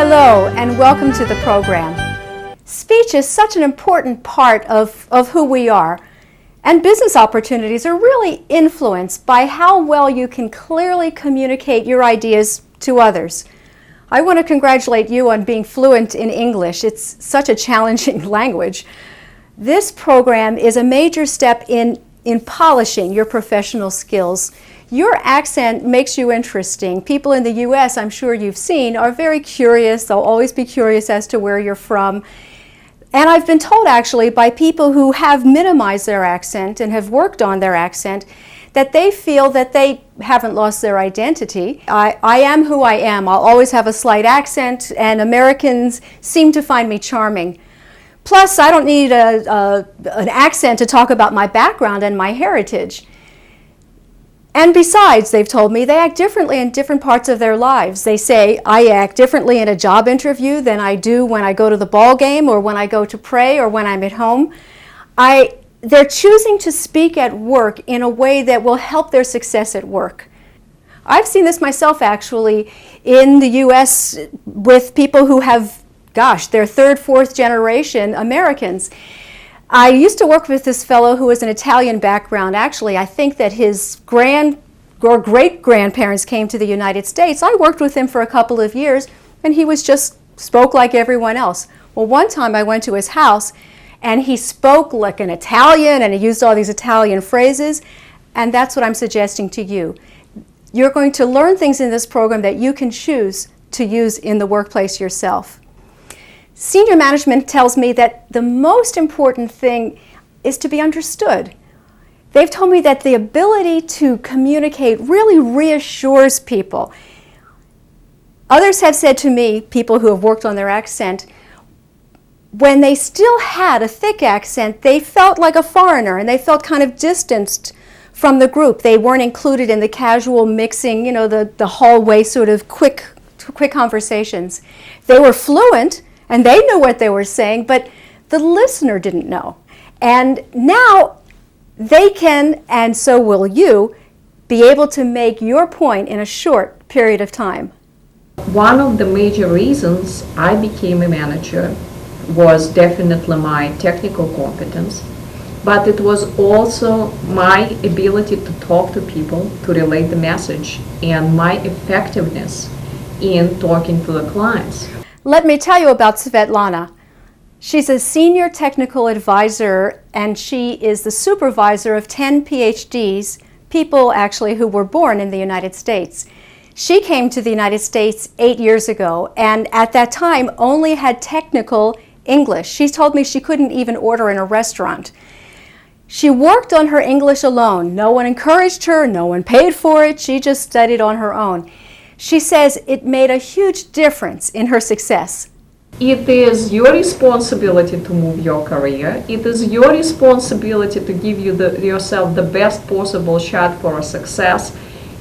Hello and welcome to the program. Speech is such an important part of who we are, and business opportunities are really influenced by how well you can clearly communicate your ideas to others. I want to congratulate you on being fluent in English. It's such a challenging language. This program is a major step in polishing your professional skills. Your accent makes you interesting. People in the U.S., I'm sure you've seen, are very curious. They'll always be curious as to where you're from. And I've been told actually by people who have minimized their accent and have worked on their accent that they feel that they haven't lost their identity. I am who I am. I'll always have a slight accent, and Americans seem to find me charming. Plus, I don't need an accent to talk about my background and my heritage. And besides, they've told me they act differently in different parts of their lives. They say, I act differently in a job interview than I do when I go to the ball game or when I go to pray or when I'm at home. They're choosing to speak at work in a way that will help their success at work. I've seen this myself actually in the U.S. with people who have, they're third, fourth generation Americans. I used to work with this fellow who was an Italian background. Actually, I think that his great-grandparents came to the United States. I worked with him for a couple of years, and he spoke like everyone else. Well, one time I went to his house, and he spoke like an Italian, and he used all these Italian phrases, and that's what I'm suggesting to you. You're going to learn things in this program that you can choose to use in the workplace yourself. Senior management tells me that the most important thing is to be understood. They've told me that the ability to communicate really reassures people. Others have said to me, people who have worked on their accent, when they still had a thick accent, they felt like a foreigner and they felt kind of distanced from the group. They weren't included in the casual mixing, the hallway sort of quick conversations. They were fluent, and they knew what they were saying, but the listener didn't know. And now they can, and so will you, be able to make your point in a short period of time. One of the major reasons I became a manager was definitely my technical competence, but it was also my ability to talk to people, to relay the message, and my effectiveness in talking to the clients. Let me tell you about Svetlana. She's a senior technical advisor, and she is the supervisor of 10 PhDs, people actually who were born in the United States. She came to the United States 8 years ago, and at that time only had technical English. She told me she couldn't even order in a restaurant. She worked on her English alone. No one encouraged her, no one paid for it. She just studied on her own. She says it made a huge difference in her success. It is your responsibility to move your career. It is your responsibility to give yourself the best possible shot for a success.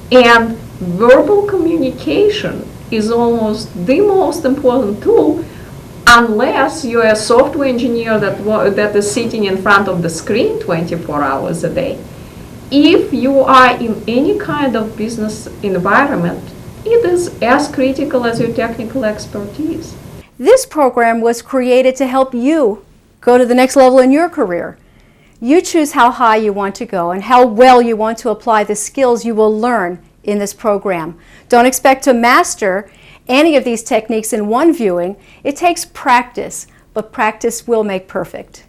And verbal communication is almost the most important tool, unless you're a software engineer that is sitting in front of the screen 24 hours a day. If you are in any kind of business environment, it is as critical as your technical expertise. This program was created to help you go to the next level in your career. You choose how high you want to go and how well you want to apply the skills you will learn in this program. Don't expect to master any of these techniques in one viewing. It takes practice, but practice will make perfect.